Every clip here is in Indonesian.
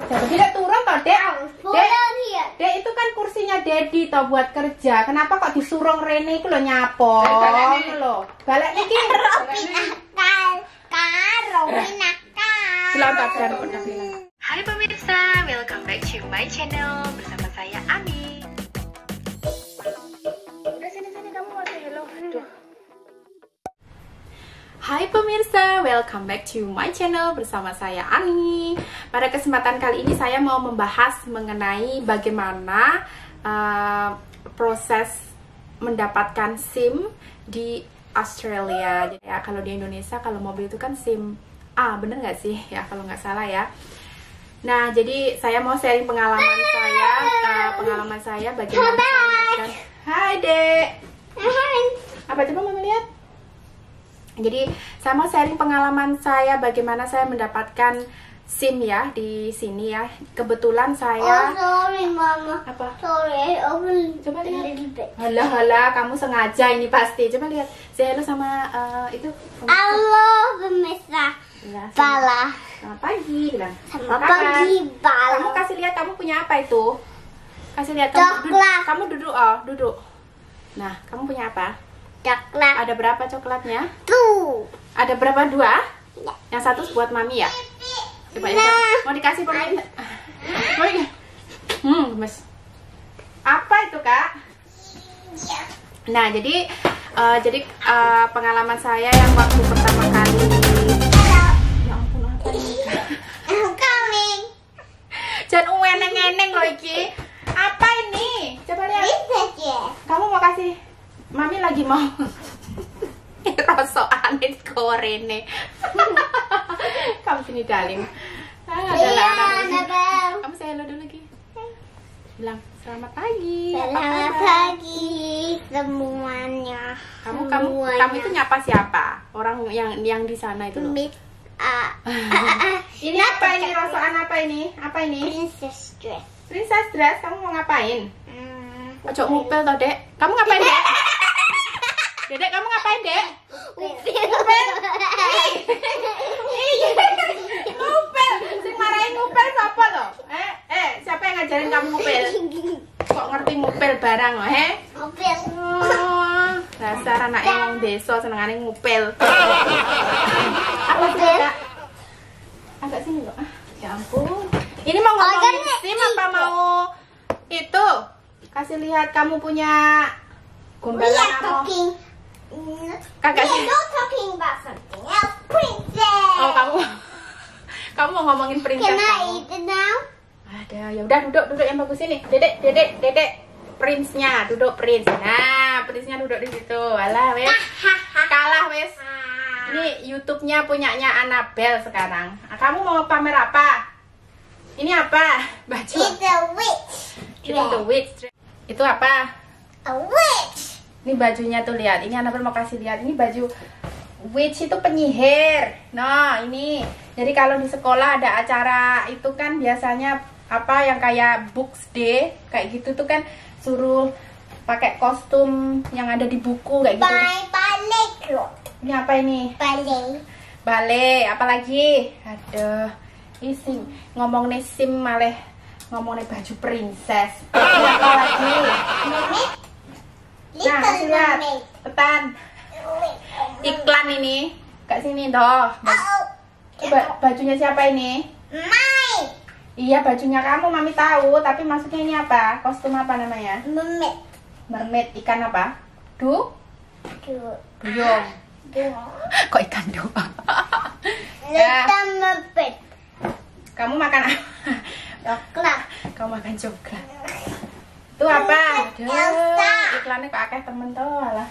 Tidak turun toh, Dek. Dek, itu kan kursinya Dedi toh buat kerja. Kenapa kok disuruh Rene itu lo nyapo? Lo balik niki. Hai pemirsa, welcome back to my channel. Bersama saya Ami. Udah sini kamu mau say hello. Hai pemirsa, welcome back to my channel bersama saya Ani. Pada kesempatan kali ini saya mau membahas mengenai bagaimana proses mendapatkan SIM di Australia. Jadi ya, kalau di Indonesia kalau mobil itu kan SIM A, bener nggak sih ya kalau nggak salah ya. Nah, jadi saya mau sharing pengalaman saya bagaimana saya mendapatkan. Hai Dek. Hai. Apa coba Mama lihat? Jadi saya mau sharing pengalaman saya bagaimana saya mendapatkan SIM ya di sini ya. Kebetulan saya. Oh sorry Mama. Apa? Sorry, Coba lihat. little bit. Halah, kamu sengaja ini pasti. Coba lihat. Say hello sama itu. Halo pemirsa. Ya, Bala. selamat pagi bilang. Selamat Kapan? pagi Bala. Kamu kasih lihat kamu punya apa itu? Kasih lihat kamu. Coklat. Kamu duduk duduk. Nah, kamu punya apa? Coklat. Ada berapa coklatnya? Tuh. Ada berapa? Dua? Ya. Yang satu buat mami ya? Coba yang Nah. satu. Mau dikasih pemain? Mas. Apa itu kak? Nah jadi pengalaman saya yang waktu pertama kali. Ya ampun apa ini kak? I'm coming. Jangan ueneng-eneng loh iki. Apa ini? Coba lihat. Kamu mau kasih? Mami lagi mau rosokan gorene. Kamu sini darling. Kamu say hello dulu lagi. Bilang selamat pagi. Selamat pagi semuanya. Kamu itu nyapa siapa? Orang yang di sana itu loh. Miss A. Ini apa ini rosokan apa ini? Apa ini? Princess dress. Princess dress. Kamu mau ngapain? Ojo ngupil toh, Dek. Kamu ngapain, Dek? Dedek, kamu ngapain, Dek? Ngupil. Ngupil. Sing marahin ngupil siapa toh? Siapa yang ngajarin kamu ngupil? Kok ngerti ngupil barang, Ngupil. Oh, dasar anak yang desa senengane ngupil. Apa sih, Kak? Agak sini loh. Ya ampun. Ini mau ngomongin SIM apa mau itu? Kasih lihat kamu punya gombalan apa? Kakak sih. You're talking about something else, princess. Oh, kamu mau ngomongin princess Can I kamu. eat it now? Ada, ya udah duduk yang bagus ini. Dedek, prince-nya duduk prince. Nah, prince-nya duduk di situ. Alah, wes. Kalah, wes. Ini YouTube-nya punyanya Annabelle sekarang. Kamu mau pamer apa? Ini apa? Baju. It's a witch. Itu the witch. Itu apa? A witch. Ini bajunya tuh lihat. Ini Annabelle mau kasih lihat. Ini baju witch itu penyihir. Nah, ini. Jadi kalau di sekolah ada acara itu kan biasanya apa yang kayak books day kayak gitu tuh kan suruh pakai kostum yang ada di buku kayak gitu. Ballet. Ini apa ini? Ballet. Apalagi? Aduh, isi ngomong nih SIM malah ngomong nih baju princess. Ini apa lagi? Nah, kasih lihat. Tetan. Iklan ini. Kak sini toh. Bajunya siapa ini? Mine. Iya, bajunya kamu, Mami tahu. Tapi maksudnya ini apa? Kostum apa namanya? Mermaid. Mermaid. Ikan apa? Duyung. Kok ikan doang? Little mermaid. Kamu makan apa? Coklat. Kamu makan coklat. Itu apa? Elsa. Iklannya kok akeh temen tuh lah.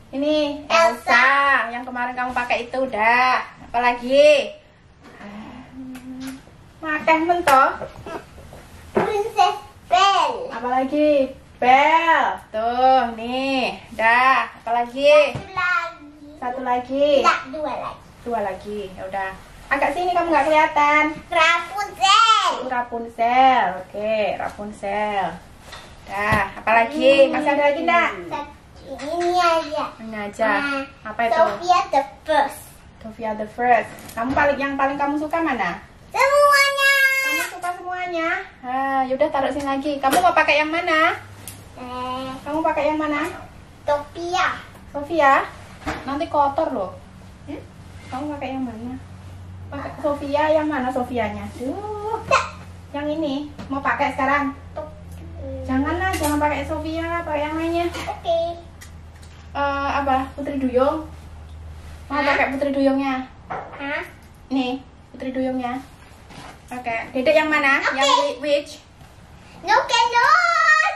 Ini Elsa. Yang kemarin kamu pakai itu udah. Apalagi? Akeh men toh. Princess Belle. Apalagi? Belle. Tuh, nih. Dah. Apalagi? Satu lagi. Tidak, dua lagi. Ya udah. Agak sini kamu nggak kelihatan. Rapunzel. Itu Rapunzel. Oke, Rapunzel. Dah, apalagi? Masih ada lagi enggak? Ini aja. Ini aja. Apa itu? Sophia the First. Sophia the First. Yang paling kamu suka mana? Semuanya. Kamu suka Yaudah taruh sini lagi. Kamu mau pakai yang mana? Kamu pakai yang mana? Topia. Sofia? Nanti kotor loh. Kamu pakai yang mana? Pakai Sofia yang mana Sofianya? Yang ini. Mau pakai sekarang? Janganlah, jangan pakai Sofia, pakai yang lainnya. Oke. Apa? Putri Duyung? Mau pakai Putri Duyungnya? Hah? Nih, Putri Duyungnya. Oke. Dedek yang mana? Oke. Yang which? No cannot.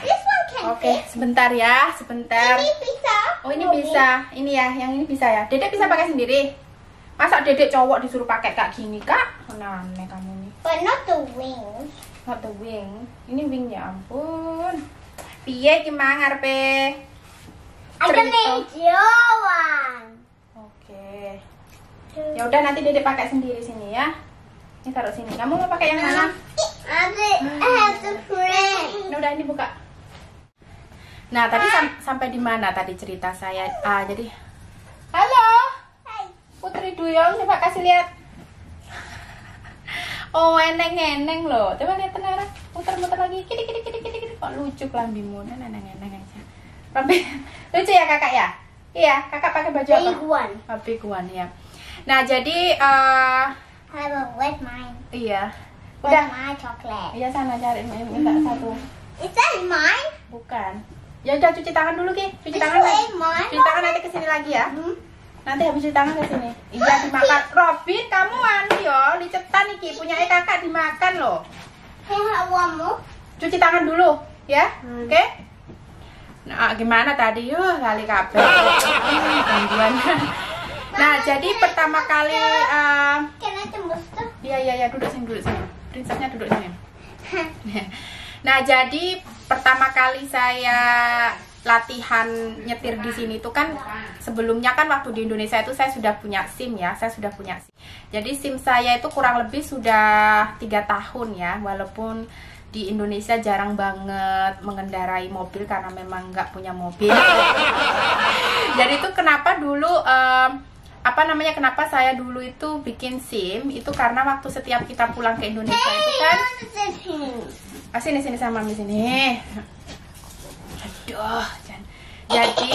This one can Oke, sebentar ya, sebentar. Ini bisa. Oh, ini bisa. Ini ya, yang ini bisa ya. Dedek bisa pakai sendiri. Masa dedek cowok disuruh pakai kayak gini, Kak? Aneh kamu nih. But not the wings. Not the wing. Ini wing ya ampun. Piye ki mang arepe? Ada meja one. Oke. Ya udah nanti dedek pakai sendiri sini ya. Ini taruh sini. Kamu mau pakai yang mana? I have the friend. Ini udah ini buka. Nah, tadi sampai di mana tadi cerita saya? Jadi halo. Hai. Putri Duyung, coba kasih lihat. Oh, eneng-eneng loh. Coba lihat Nara. Muter-muter lagi. Kidi. Kok lucu kelambimu. Eneng-eneng aja. Lucu ya kakak ya? Iya, kakak pakai baju apa? Big one. Big one ya. Nah, jadi I will wet mine. iya. Wet Udah. my chocolate. Iya sana cari minta satu. Is that mine? Bukan. Ya udah cuci tangan dulu, Ki. Cuci tangan. Is mine? Cuci tangan nanti kesini lagi ya. Nanti habis cuci tangan ke sini. Iya dimakan. Robin, kamu anu yo, licetan iki punya kakak dimakan loh. Can I have one more? Cuci tangan dulu, ya. Oke? Nah, gimana tadi? Lali kabeh. Gangguan. Nah, jadi pertama kali Can I tembus tuh? iya, duduk sini. Prinsesnya duduk sini. Nah, jadi pertama kali saya latihan nyetir di sini itu kan sebelumnya kan waktu di Indonesia itu saya sudah punya SIM ya, Jadi SIM saya itu kurang lebih sudah 3 tahun ya, walaupun di Indonesia jarang banget mengendarai mobil karena memang nggak punya mobil. Jadi itu kenapa dulu kenapa saya dulu itu bikin SIM itu karena waktu setiap kita pulang ke Indonesia itu kan sini sama Mami sini. Aduh, jadi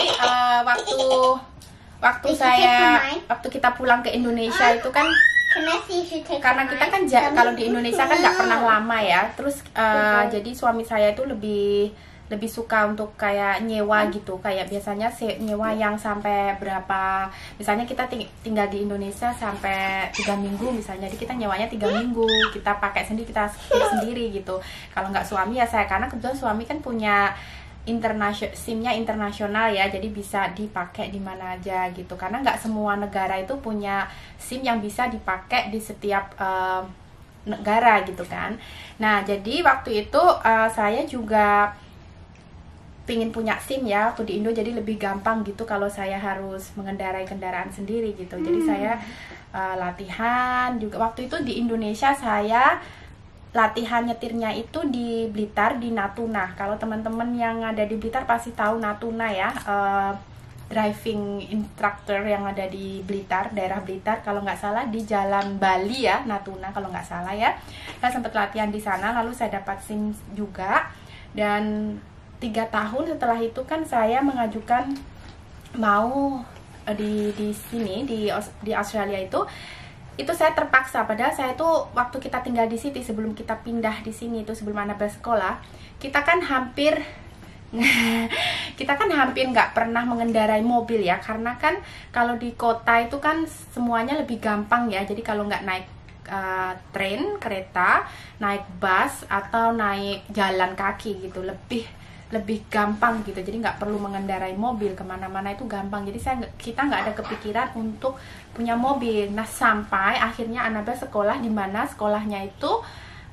waktu kita pulang ke Indonesia itu kan karena kita kan kalau di Indonesia kan nggak pernah lama ya, terus jadi suami saya itu lebih suka untuk kayak nyewa gitu, kayak biasanya nyewa yang sampai berapa, misalnya kita tinggal di Indonesia sampai 3 minggu misalnya, jadi kita nyewanya 3 minggu, kita pakai sendiri, kita sendiri gitu. Kalau nggak suami ya saya, karena kebetulan suami kan punya SIM-nya internasional ya, jadi bisa dipakai di mana aja gitu, karena nggak semua negara itu punya SIM yang bisa dipakai di setiap negara gitu kan. Nah, jadi waktu itu saya juga pingin punya SIM ya waktu di Indo, jadi lebih gampang gitu kalau saya harus mengendarai kendaraan sendiri gitu. Jadi saya latihan juga waktu itu di Indonesia. Saya latihan nyetirnya itu di Blitar, di Natuna. Kalau teman-teman yang ada di Blitar pasti tahu Natuna ya, driving instructor yang ada di Blitar, daerah Blitar, kalau nggak salah di Jalan Bali ya, Natuna kalau nggak salah ya. Saya sempat latihan di sana, lalu saya dapat SIM juga, dan 3 tahun setelah itu kan saya mengajukan mau di sini di Australia itu saya terpaksa, padahal saya tuh waktu kita tinggal di Sydney sebelum kita pindah di sini itu, sebelum Annabelle sekolah, kita kan hampir nggak pernah mengendarai mobil ya, karena kan kalau di kota itu kan semuanya lebih gampang ya. Jadi kalau nggak naik train, kereta, naik bus atau naik jalan kaki gitu lebih gampang gitu, jadi nggak perlu mengendarai mobil, kemana-mana itu gampang. Jadi kita nggak ada kepikiran untuk punya mobil. Nah, sampai akhirnya Annabelle sekolah, di mana sekolahnya itu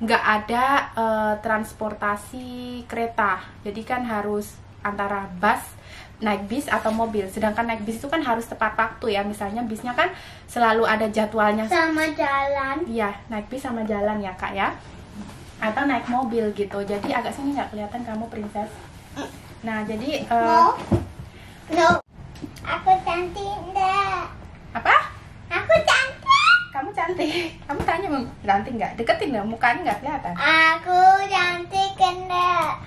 nggak ada transportasi kereta, jadi kan harus antara naik bis atau mobil. Sedangkan naik bis itu kan harus tepat waktu ya, misalnya bisnya kan selalu ada jadwalnya sama jalan. Iya, naik bis sama jalan ya Kak ya, atau naik mobil gitu. Jadi agak sini nggak kelihatan kamu princess. Nah, jadi No. Aku cantik enggak? apa? Aku cantik. Kamu cantik cantik. Kamu tanya cantik nggak? Deketin dong, mukanya nggak kelihatan. Aku cantik enggak?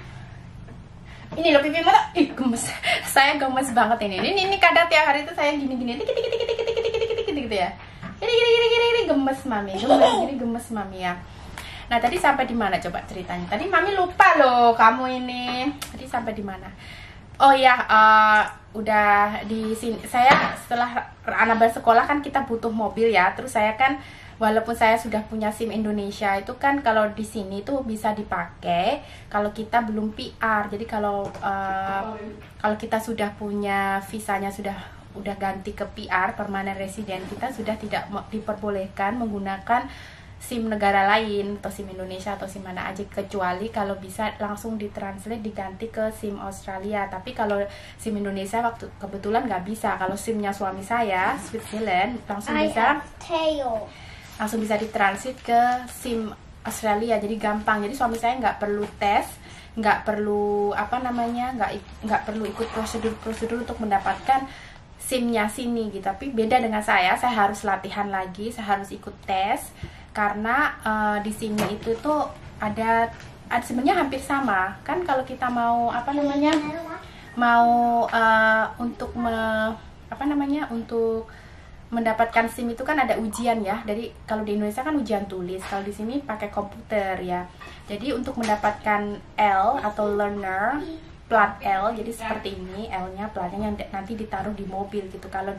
Ini loh pipimu tuh, ih gemes. Saya gemes banget ini. Ini kadang tiap hari tuh saya gini-gini, tik gitu ya. Gini gemes mami, gemes mami ya. Nah tadi sampai di mana coba ceritanya? Tadi mami lupa loh kamu ini. Tadi sampai di mana? Oh ya, udah di sini. Saya setelah Anabel sekolah kan kita butuh mobil ya. Terus saya kan walaupun saya sudah punya SIM Indonesia itu kan kalau di sini tuh bisa dipakai kalau kita belum PR. Jadi kalau kita sudah punya visanya udah ganti ke PR, permanent resident, kita sudah tidak diperbolehkan menggunakan SIM negara lain atau SIM Indonesia atau SIM mana aja, kecuali kalau bisa langsung ditranslate diganti ke SIM Australia. Tapi kalau SIM Indonesia waktu kebetulan nggak bisa. Kalau SIM-nya suami saya Switzerland langsung bisa ditransit ke SIM Australia, jadi gampang. Jadi suami saya nggak perlu tes, nggak perlu nggak perlu ikut prosedur untuk mendapatkan SIM-nya sini gitu. Tapi beda dengan saya harus latihan lagi, saya harus ikut tes karena di sini itu tuh ada sebenarnya hampir sama kan. Kalau kita mau untuk mendapatkan SIM itu kan ada ujian ya. Dari kalau di Indonesia kan ujian tulis, kalau di sini pakai komputer ya. Jadi untuk mendapatkan L atau learner plat L, jadi seperti ini L-nya, platnya yang nanti ditaruh di mobil gitu. Kalau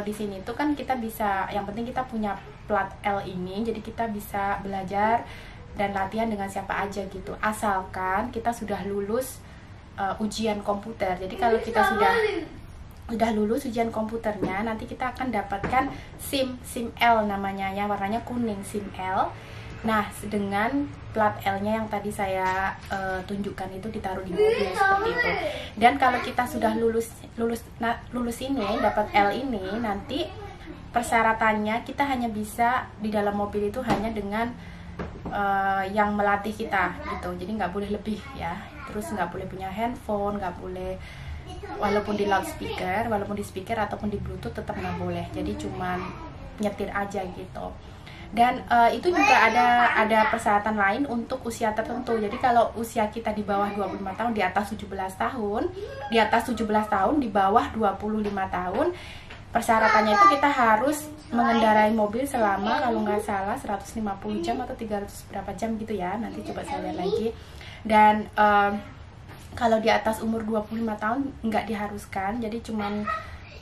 di sini tuh kan kita bisa, yang penting kita punya plat L ini, jadi kita bisa belajar dan latihan dengan siapa aja gitu, asalkan kita sudah lulus ujian komputer. Jadi kalau kita sudah lulus ujian komputernya, nanti kita akan dapatkan SIM L namanya, yang warnanya kuning, SIM L. Nah, dengan plat L-nya yang tadi saya tunjukkan itu ditaruh di mobil seperti itu. Dan kalau kita sudah lulus ini, dapat L ini, nanti persyaratannya kita hanya bisa di dalam mobil itu hanya dengan yang melatih kita gitu. Jadi nggak boleh lebih ya. Terus nggak boleh punya handphone, nggak boleh, walaupun di loudspeaker, walaupun di speaker ataupun di bluetooth tetap nggak boleh. Jadi cuman nyetir aja gitu. Dan itu juga ada persyaratan lain untuk usia tertentu. Jadi kalau usia kita di bawah 25 tahun, di atas 17 tahun, di atas 17 tahun, di bawah 25 tahun, persyaratannya itu kita harus mengendarai mobil selama kalau nggak salah 150 jam atau 300 berapa jam gitu ya. Nanti coba saya lihat lagi. Dan kalau di atas umur 25 tahun nggak diharuskan. Jadi cuman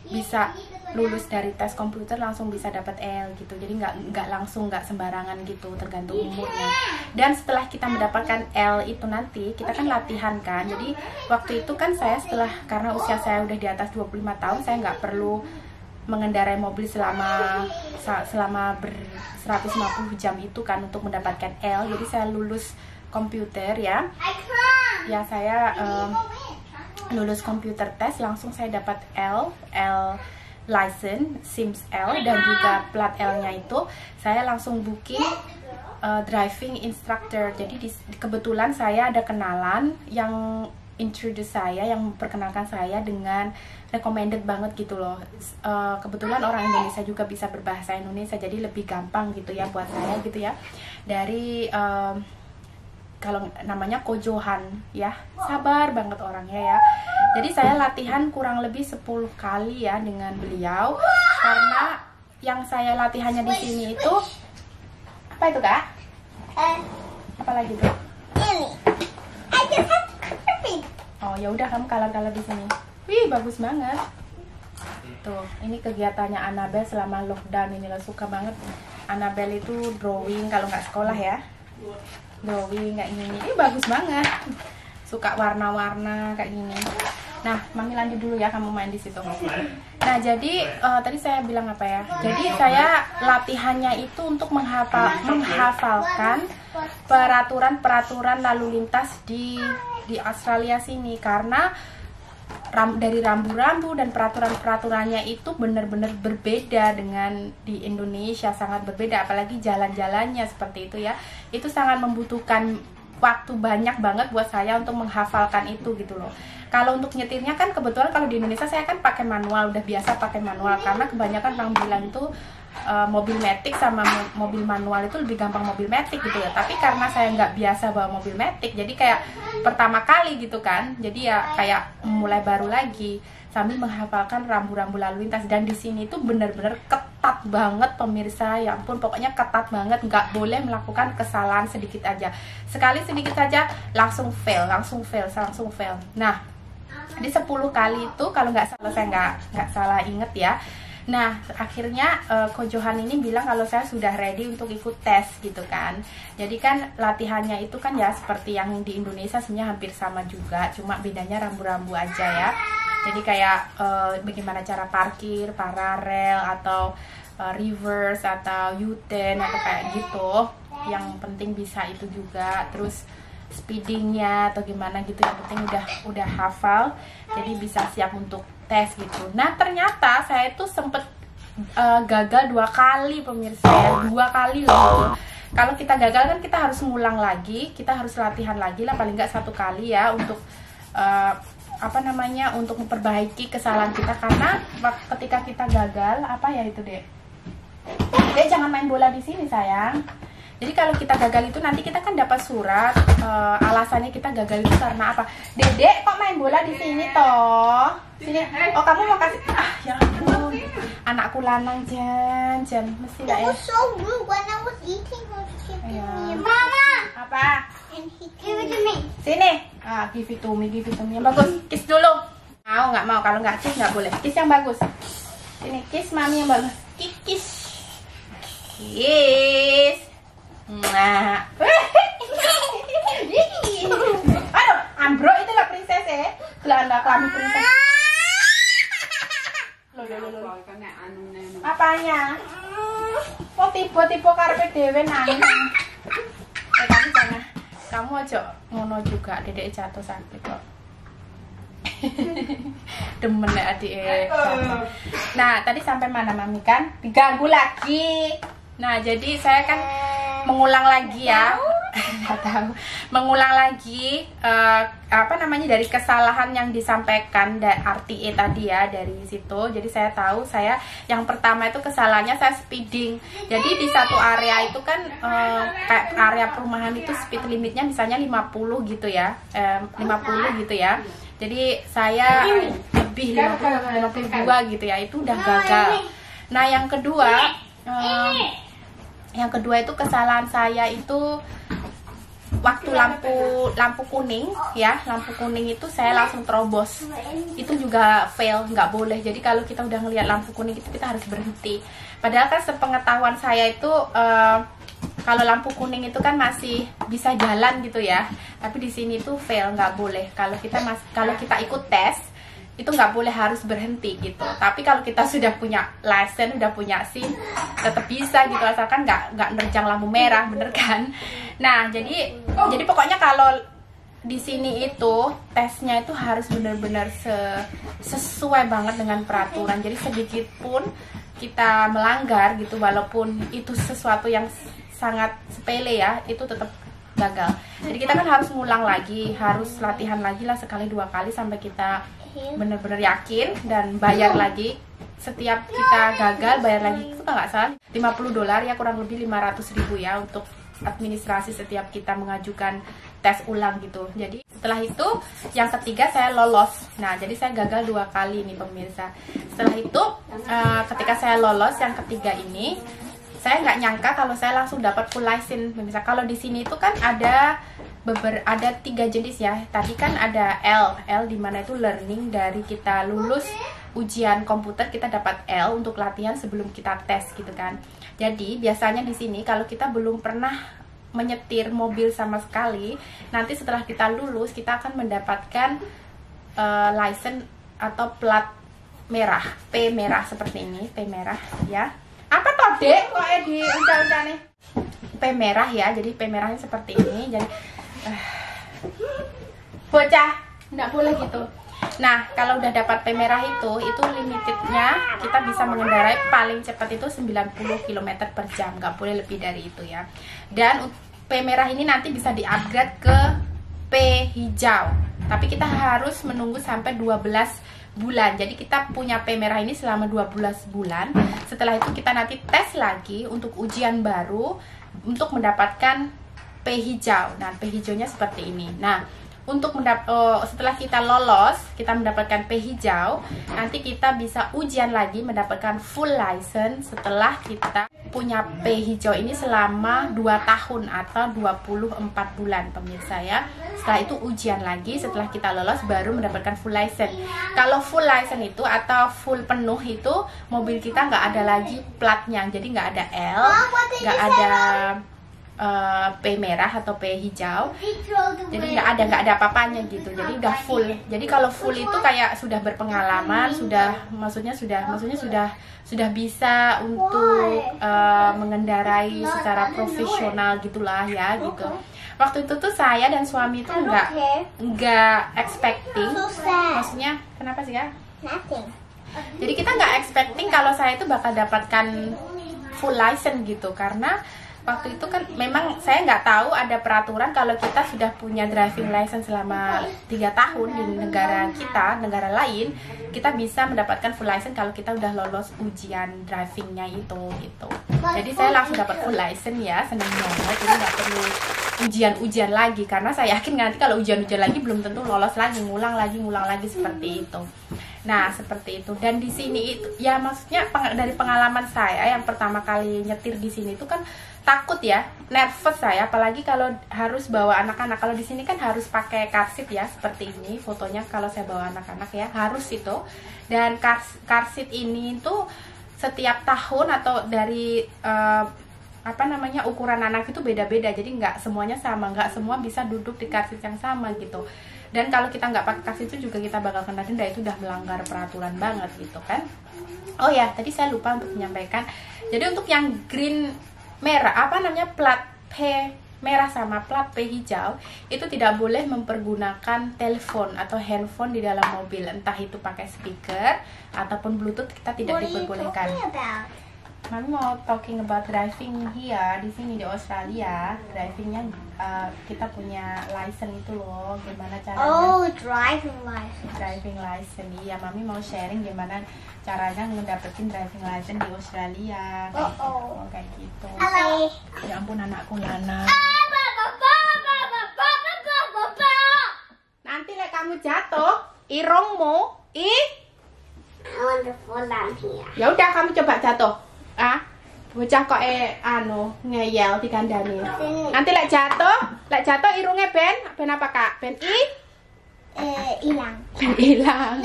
bisa lulus dari tes komputer langsung bisa dapat L gitu. Jadi nggak langsung, nggak sembarangan gitu, tergantung umurnya. Dan setelah kita mendapatkan L itu nanti kita kan latihan kan. Jadi waktu itu kan saya karena usia saya udah di atas 25 tahun, saya nggak perlu mengendarai mobil selama 150 jam itu kan untuk mendapatkan L. Jadi saya lulus komputer ya. Ya saya lulus komputer tes, langsung saya dapat L license, SIMS L, dan juga plat L-nya itu saya langsung booking driving instructor. Jadi kebetulan saya ada kenalan yang introduce saya, yang memperkenalkan saya dengan recommended banget gitu loh. Kebetulan orang Indonesia juga bisa berbahasa Indonesia, jadi lebih gampang gitu ya buat saya gitu ya. Dari kalau namanya Ko Johan ya, sabar banget orangnya ya. Jadi saya latihan kurang lebih 10 kali ya dengan beliau, karena yang saya latihannya di sini itu apa itu Kak? Apa lagi tuh? Ini. Oh ya udah, kamu color di sini. Wih bagus banget. Tuh, ini kegiatannya Anabel selama lockdown ini loh, suka banget. Anabel itu drawing kalau nggak sekolah ya. Drawing kayak gini, ini bagus banget. Suka warna-warna kayak gini. Nah, Mami lanjut dulu ya, kamu main di situ. Nah, jadi tadi saya bilang apa ya? Jadi saya latihannya itu untuk menghafalkan peraturan lalu lintas di Australia sini, karena dari rambu-rambu dan peraturan-peraturannya itu benar-benar berbeda dengan di Indonesia, sangat berbeda, apalagi jalan-jalannya seperti itu ya. Itu sangat membutuhkan waktu banyak banget buat saya untuk menghafalkan itu gitu loh. Kalau untuk nyetirnya kan kebetulan kalau di Indonesia saya kan pakai manual, udah biasa pakai manual, karena kebanyakan orang bilang itu mobil matic sama mobil manual itu lebih gampang mobil matic gitu ya. Tapi karena saya nggak biasa bawa mobil matic, jadi kayak pertama kali gitu kan, jadi ya kayak mulai baru lagi sambil menghafalkan rambu-rambu lalu lintas. Dan di sini tuh bener-bener ketat banget pemirsa, ya ampun, pokoknya ketat banget, nggak boleh melakukan kesalahan sedikit aja. Sekali sedikit saja langsung fail. Nah, di 10 kali itu kalau nggak salah, saya nggak salah inget ya. Nah, akhirnya Ko Johan ini bilang kalau saya sudah ready untuk ikut tes gitu kan. Jadi kan latihannya itu kan ya seperti yang di Indonesia sebenarnya hampir sama juga, cuma bedanya rambu-rambu aja ya. Jadi kayak bagaimana cara parkir, paralel atau reverse atau U-turn atau kayak gitu. Yang penting bisa itu juga. Terus speedingnya atau gimana gitu, yang penting udah hafal, jadi bisa siap untuk tes gitu. Nah, ternyata saya tuh sempet gagal 2 kali pemirsa ya, 2 kali loh gitu. Kalau kita gagal kan kita harus ngulang lagi, kita harus latihan lagi lah, paling nggak 1 kali ya untuk untuk memperbaiki kesalahan kita. Karena ketika kita gagal, apa ya itu Dek? Dek, jangan main bola di sini sayang. Jadi kalau kita gagal itu nanti kita kan dapat surat alasannya kita gagal itu karena apa. Dedek kok main bola di sini toh? Sini. Oh, kamu mau kasih? Ya ampun. Anakku lanang Jan mesti lah ya. So rude when I was eating her Iya. Mama. Apa? And he gave it to me. Sini. Give it to me. Yang bagus. Kiss dulu. Nggak mau. Kalau nggak kiss nggak boleh. Kiss yang bagus. Sini, kiss mami yang bagus. Kiss. Nah, aduh, ambruk itu lah princess ya, belanda kami princess. Loh. Apanya? Kok tipe-tipe karpet dewe nangis? Kamu jangan, kamu aja ngono juga, dedek jatuh sakit kok. Demen ya adik. Nah, tadi sampai mana mami kan? Diganggu lagi. Nah, jadi saya kan mengulang lagi ya, mengulang lagi dari kesalahan yang disampaikan dari RTA tadi ya, dari situ. Jadi saya tahu yang pertama itu kesalahannya saya speeding. Jadi di satu area itu kan kayak area perumahan itu speed limitnya misalnya 50 gitu ya, 50 gitu ya. Jadi saya lebih 52 gitu ya, itu udah gagal. Nah, yang kedua itu kesalahan saya itu waktu lampu kuning ya, lampu kuning itu saya langsung terobos. Itu juga fail, nggak boleh. Jadi kalau kita udah ngelihat lampu kuning itu kita harus berhenti. Padahal kan sepengetahuan saya itu kalau lampu kuning itu kan masih bisa jalan gitu ya. Tapi di sini tuh fail, nggak boleh. Kalau kita ikut tes itu nggak boleh harus berhenti gitu. Tapi kalau kita sudah punya license, udah punya SIM, tetap bisa gitu, asalkan nggak nerjang lampu merah, bener kan? Nah, jadi pokoknya kalau di sini itu tesnya itu harus benar-benar sesuai banget dengan peraturan. Jadi sedikit pun kita melanggar gitu, walaupun itu sesuatu yang sangat sepele ya, itu tetap gagal. Jadi kita kan harus ngulang lagi, harus latihan lagi lah 1-2 kali sampai kita bener-bener yakin dan bayar lagi. Setiap kita gagal bayar lagi, itu nggak salah $50 ya, kurang lebih 500.000 ya untuk administrasi setiap kita mengajukan tes ulang gitu. Jadi setelah itu yang ketiga saya lolos. Nah, jadi saya gagal 2 kali nih pemirsa. Setelah itu ketika saya lolos yang ketiga ini, saya nggak nyangka kalau saya langsung dapat full license pemirsa. Kalau di sini itu kan ada 3 jenis ya. Tadi kan ada L dimana itu learning, dari kita lulus ujian komputer kita dapat L untuk latihan sebelum kita tes gitu kan. Jadi biasanya di sini kalau kita belum pernah menyetir mobil sama sekali, nanti setelah kita lulus kita akan mendapatkan license atau plat merah, P merah seperti ini, P merah ya. Apa toh Dek? Kok ya diuncal-uncal nih? P merah ya, jadi P merahnya seperti ini. Jadi bocah nggak boleh gitu. Nah, kalau udah dapat P merah itu limitednya kita bisa mengendarai paling cepat itu 90 km per jam, nggak boleh lebih dari itu ya. Dan P merah ini nanti bisa di-upgrade ke P hijau, tapi kita harus menunggu sampai 12 bulan. Jadi kita punya P merah ini selama 12 bulan. Setelah itu kita nanti tes lagi untuk ujian baru untuk mendapatkan P hijau. Nah, P hijaunya seperti ini. Nah, untuk setelah kita lolos, kita mendapatkan P hijau, nanti kita bisa ujian lagi mendapatkan full license setelah kita punya P hijau ini selama 2 tahun atau 24 bulan, pemirsa ya. Setelah itu ujian lagi, setelah kita lolos baru mendapatkan full license. Kalau full license itu atau full penuh itu, mobil kita nggak ada lagi platnya, jadi nggak ada L, nggak ada P merah atau P hijau, jadi nggak ada apa-apanya gitu. Jadi udah full. Jadi kalau full itu kayak sudah berpengalaman, maksudnya sudah bisa untuk mengendarai secara profesional gitulah ya gitu. Waktu itu tuh saya dan suami itu nggak expecting, maksudnya kenapa sih ya? Jadi kita nggak expecting kalau saya itu bakal dapatkan full license gitu, karena waktu itu kan memang saya nggak tahu ada peraturan kalau kita sudah punya driving license selama 3 tahun di negara kita, negara lain, kita bisa mendapatkan full license kalau kita udah lolos ujian drivingnya itu gitu. Jadi saya langsung dapat full license ya, seneng banget. Jadi nggak perlu ujian lagi, karena saya yakin nanti kalau ujian lagi belum tentu lolos lagi, ngulang lagi seperti itu. Nah, seperti itu. Dan di sini itu ya, maksudnya dari pengalaman saya yang pertama kali nyetir di sini itu kan takut ya, nervous saya, apalagi kalau harus bawa anak-anak. Kalau di sini kan harus pakai car seat ya, seperti ini fotonya kalau saya bawa anak-anak ya, harus itu. Dan car seat ini tuh setiap tahun atau dari ukuran anak itu beda-beda, jadi nggak semuanya sama, nggak semua bisa duduk di car seat yang sama gitu. Dan kalau kita nggak pakai car seat itu juga kita bakal kena denda, itu udah melanggar peraturan banget gitu kan. Oh ya, tadi saya lupa untuk menyampaikan. Jadi untuk yang green merah, plat P merah sama plat P hijau, itu tidak boleh mempergunakan telepon atau handphone di dalam mobil, entah itu pakai speaker ataupun bluetooth, kita tidak diperbolehkan. Mami mau talking about driving here, di sini di Australia, drivingnya kita punya license itu loh, gimana caranya? Oh, driving license. Driving license, iya. Mami mau sharing gimana caranya ngedapetin driving license di Australia, kayak gitu. Halo. Ya ampun, anakku Lana. Nanti kamu jatuh, irungmu, I want to fall down here. ya udah kamu coba jatuh. Bocah kok ngeyel dikandani. Nanti lek jatuh irungnya ben apa Kak? Ben Hilang. hilang.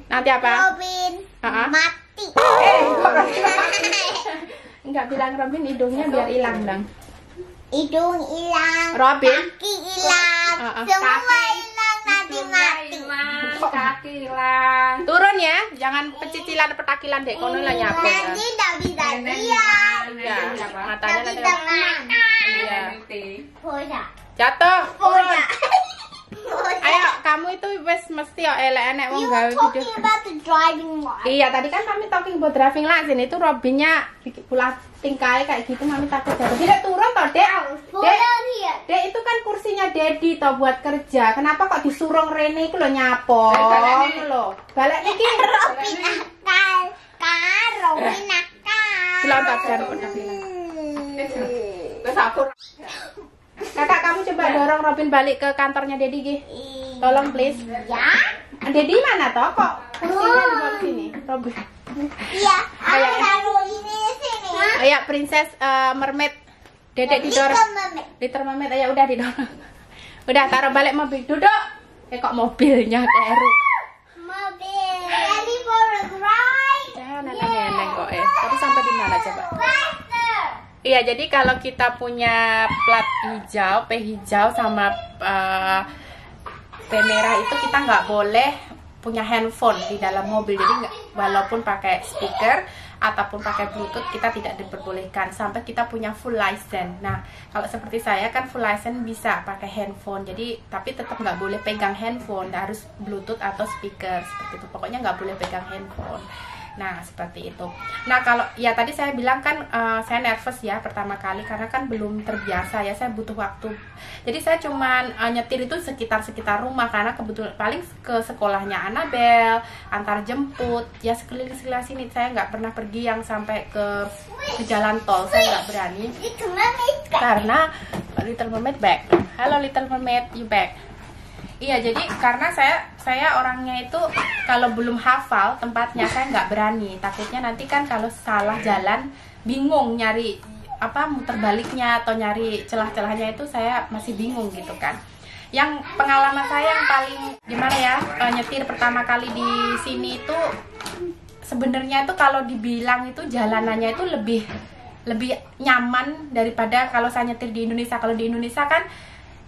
Nanti apa? Robin mati. Enggak bilang Robin, hidungnya biar hilang dong. Hidung hilang. Robin? Kaki hilang. Semua hilang, nanti mati. Kaki hilang. Turun ya, jangan pecicilan petakilan dek kono lah nyapu. Nanti tidak bisa lihat. Iya, matanya Tapi nanti. tangan. Iya. Bosa. Jatuh, turun. Bosa. Ayo, kamu itu wes mesti yo elek-elek wong You gawe were video. talking about the driving license. Iya, tadi kan kami talking about driving license, itu Robinnya pula tingkai kayak gitu, mami takut jatuh. Tidak turun toh, Dek. Fall down here. Dek, itu kan kursinya Daddy toh buat kerja. Kenapa kok disurung Rene iku lho nyapo? Lho. Balik niki. Robin nakal. Robin nakal. Selontak jan petakilan. Wes aku. Kakak, kamu coba dorong Robin balik ke kantornya Daddy nggih. Tolong please. Ya. Daddy mana toh kok? Kursinya di bawah sini. Robin. Iya. Aku taruh ini di sini. Ayo princess mermaid. Dedek didorong. Little mermaid, ayo udah didorong. Udah taruh balik mobil. Duduk. Kok mobilnya keru. Mobil. Ready for a ride? Neneng kok Tapi sampai di mana coba? Faster. Iya, jadi kalau kita punya plat hijau, P hijau sama P merah itu kita nggak boleh punya handphone di dalam mobil. Jadi walaupun pakai speaker ataupun pakai bluetooth, kita tidak diperbolehkan sampai kita punya full license. Nah, kalau seperti saya kan full license bisa pakai handphone, jadi tapi tetap nggak boleh pegang handphone, harus bluetooth atau speaker seperti itu. Pokoknya nggak boleh pegang handphone. Nah seperti itu. Nah kalau ya tadi saya bilang kan saya nervous ya pertama kali karena kan belum terbiasa ya, saya butuh waktu. Jadi saya cuman nyetir itu sekitar rumah karena kebetulan paling ke sekolahnya Annabelle, antar jemput ya sekeliling-sekeliling sini. Saya nggak pernah pergi yang sampai ke jalan tol, saya nggak berani karena Little Mermaid back. Halo Little Mermaid, you back. Iya, jadi karena saya orangnya itu kalau belum hafal tempatnya saya nggak berani. Takutnya nanti kan kalau salah jalan bingung nyari apa muter baliknya atau nyari celah-celahnya itu saya masih bingung gitu kan. Yang pengalaman saya yang paling gimana ya nyetir pertama kali di sini itu sebenarnya itu kalau dibilang itu jalanannya itu lebih nyaman daripada kalau saya nyetir di Indonesia. Kalau di Indonesia kan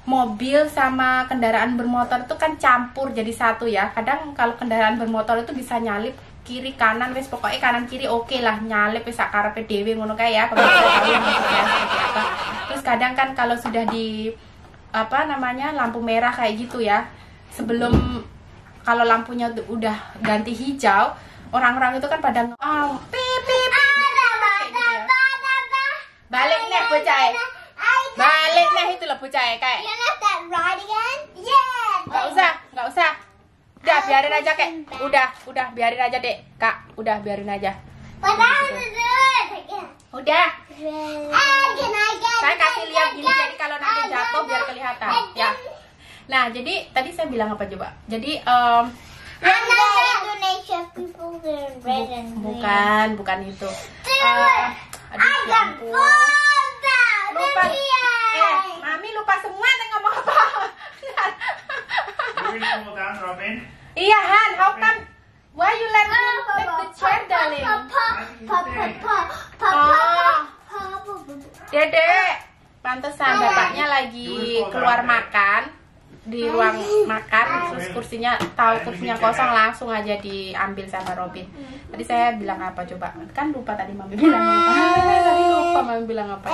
mobil sama kendaraan bermotor itu kan campur jadi satu ya. Kadang kalau kendaraan bermotor itu bisa nyalip kiri kanan wes pokoknya kanan kiri oke lah nyalip wis sakarepe dhewe ngono kae ya. Seperti apa. Terus kadang kan kalau sudah di apa namanya lampu merah kayak gitu ya. Sebelum kalau lampunya udah ganti hijau, orang-orang itu kan pada balik nih bocah. Balik nih itu loh bocah kayak. Nggak usah. Udah biarin aja kek. Udah biarin aja dek kak. Udah biarin aja. Udah. Saya kasih lihat gini jadi kalau nanti jatuh biar kelihatan ya. Nah jadi tadi saya bilang apa coba? Jadi bukan itu. Aduh ya ampun. Lupa. Mami lupa semua ngomong apa. Iya Han, how come? Why you let the chair darling? Dede, pantesan bapaknya lagi keluar makan di ruang makan, terus kursinya kosong langsung aja diambil sama Robin. Tadi saya bilang apa coba? Kan lupa tadi Mami bilang apa? Tadi lupa Mami bilang apa?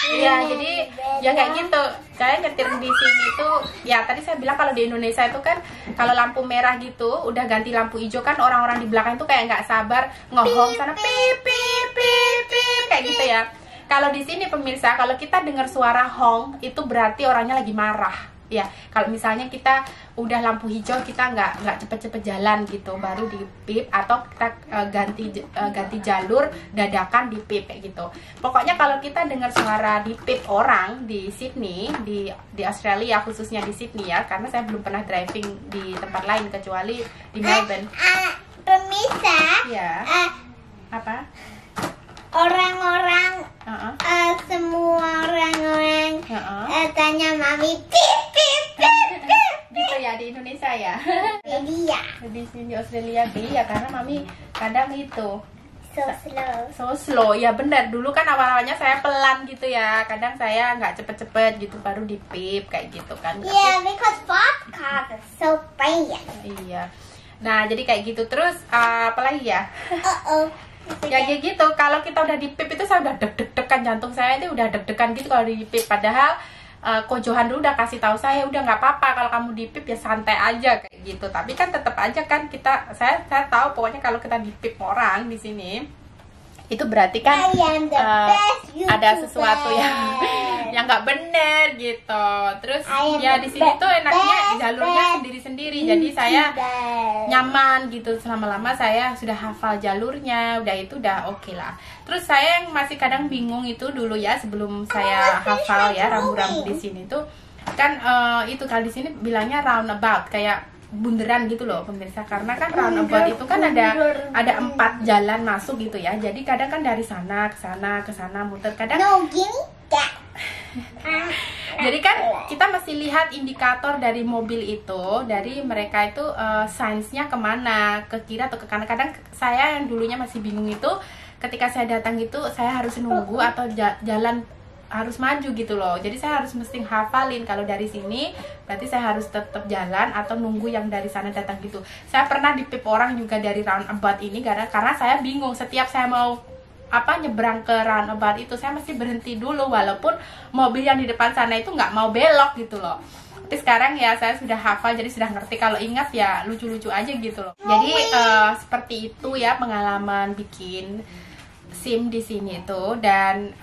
Iya, jadi ya kayak gitu. Saya nyetir di sini tuh, ya tadi saya bilang kalau di Indonesia itu kan kalau lampu merah gitu, udah ganti lampu hijau kan orang-orang di belakang itu kayak nggak sabar ngohong sana pip pip pip pip kayak gitu ya. Kalau di sini pemirsa, kalau kita dengar suara hong itu berarti orangnya lagi marah. Ya, kalau misalnya kita udah lampu hijau kita nggak cepet-cepet jalan gitu, baru di pip atau kita ganti jalur dadakan di pip kayak gitu. Pokoknya kalau kita dengar suara di pip orang di Sydney, di Australia khususnya di Sydney ya, karena saya belum pernah driving di tempat lain kecuali di Melbourne. Pemirsa. Ya. Apa? Orang-orang semua orang-orang tanya Mami pip pip pip pip gitu ya di Indonesia ya. Iya. Di sini di Australia ya karena Mami kadang itu so slow ya benar. Dulu kan awalnya saya pelan gitu ya, kadang saya nggak cepet-cepet gitu baru di pip kayak gitu kan. Yeah, because fast cars are so fast. Iya. Nah jadi kayak gitu terus apalagi ya? Ya kayak gitu, kalau kita udah di pip itu saya udah deg-degan, jantung saya itu udah deg-degan gitu kalau di pip. Padahal Ko Johan dulu udah kasih tahu saya udah nggak apa-apa kalau kamu di pip ya santai aja kayak gitu. Tapi kan tetap aja kan saya tahu pokoknya kalau kita di pip orang di sini itu berarti kan ada sesuatu yang nggak bener gitu. Terus ya di sini tuh enaknya jalurnya sendiri-sendiri, jadi saya nyaman gitu. Selama-lama saya sudah hafal jalurnya, udah itu udah oke lah. Terus saya yang masih kadang bingung itu dulu ya sebelum saya hafal ya rambu-rambu di sini tuh kan itu kalau di sini bilangnya roundabout kayak bunderan gitu loh pemirsa, karena kan roundabout itu kan ada 4 jalan masuk gitu ya, jadi kadang kan dari sana ke sana muter kadang. Jadi kan kita mesti lihat indikator dari mobil itu, dari mereka itu signsnya kemana, ke kiri atau ke kanan. Kadang saya yang dulunya masih bingung itu ketika saya datang itu saya harus nunggu atau jalan harus maju gitu loh. Jadi saya harus mesti hafalin kalau dari sini berarti saya harus tetap jalan atau nunggu yang dari sana datang gitu. Saya pernah dipip orang juga dari roundabout ini karena saya bingung setiap saya mau nyebrang ke roundabout itu, saya mesti berhenti dulu walaupun mobil yang di depan sana itu nggak mau belok gitu loh. Tapi sekarang ya saya sudah hafal, jadi sudah ngerti. Kalau ingat ya lucu-lucu aja gitu loh. Jadi seperti itu ya pengalaman bikin SIM di sini itu. Dan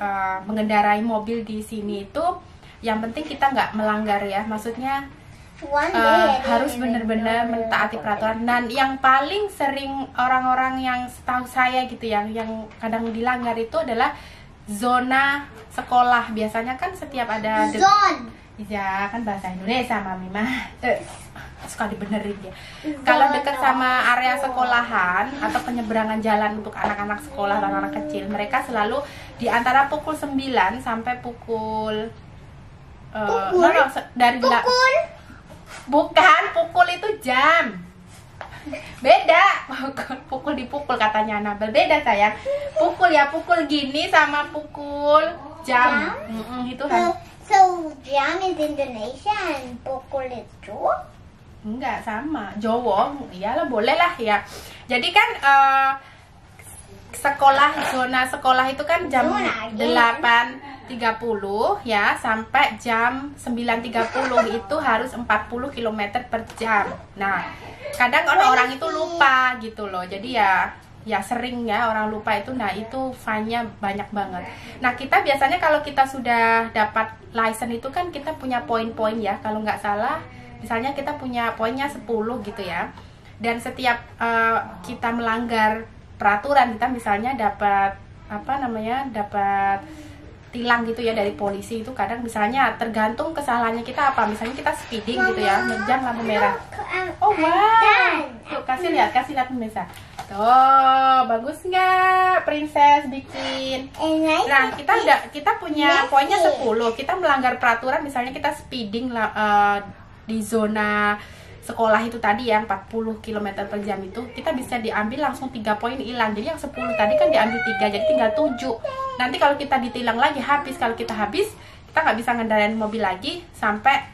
mengendarai mobil di sini itu yang penting kita nggak melanggar ya, maksudnya harus benar-benar mentaati peraturan. Dan yang paling sering orang-orang yang setahu saya gitu yang kadang dilanggar itu adalah zona sekolah. Biasanya kan setiap ada ya kan bahasa Indonesia Mami mah suka dibenerin ya. Kalau dekat sama area sekolahan atau penyeberangan jalan untuk anak-anak sekolah atau anak kecil, mereka selalu di antara pukul 9 sampai pukul dari bukan pukul itu jam. Beda. Pukul dipukul katanya Anabel. Beda sayang. Pukul ya pukul gini sama pukul jam. Itu kan. So jam is Indonesian, pukul itu? Enggak sama, Jawa. Iyalah boleh lah ya. Jadi kan zona sekolah itu kan jam 8.30 ya sampai jam 9.30 itu harus 40 km per jam. Nah, kadang orang itu lupa gitu loh. Jadi ya sering ya orang lupa itu. Nah itu fine-nya banyak banget. Nah kita biasanya kalau kita sudah dapat license itu kan kita punya poin-poin ya. Kalau nggak salah misalnya kita punya poinnya 10 gitu ya. Dan setiap kita melanggar peraturan, kita misalnya dapat dapat tilang gitu ya dari polisi. Itu kadang misalnya tergantung kesalahannya kita apa. Misalnya kita speeding gitu ya, ngejar lampu merah. Oh wow, tuh kasih lihat pemirsa. Tuh, bagus nggak princess bikin? Nah, kita punya poinnya 10. Kita melanggar peraturan, misalnya kita speeding di zona sekolah itu tadi yang 40 km per jam itu, kita bisa diambil langsung 3 poin hilang. Jadi yang 10 tadi kan diambil 3, jadi tinggal 7. Nanti kalau kita ditilang lagi habis. Kalau kita habis, kita nggak bisa ngendarain mobil lagi sampai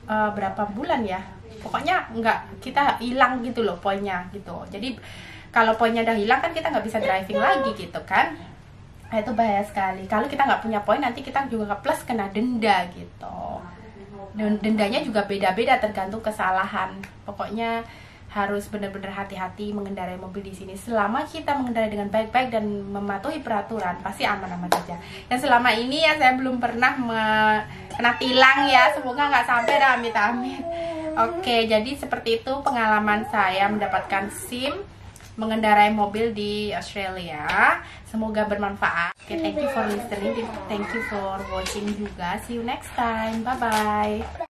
berapa bulan ya. Pokoknya kita hilang gitu loh poinnya gitu. Jadi kalau poinnya udah hilang kan kita nggak bisa driving lagi gitu kan. Nah, itu bahaya sekali. Kalau kita nggak punya poin, nanti kita juga plus kena denda gitu. Dan dendanya juga beda-beda tergantung kesalahan. Pokoknya harus benar-benar hati-hati mengendarai mobil di sini. Selama kita mengendarai dengan baik-baik dan mematuhi peraturan, pasti aman-aman saja. Dan selama ini ya saya belum pernah kena tilang ya. Semoga nggak sampai dah, amit-amit. Oke, jadi seperti itu pengalaman saya mendapatkan SIM mengendarai mobil di Australia. Semoga bermanfaat. Okay, thank you for listening. Thank you for watching juga. See you next time. Bye bye.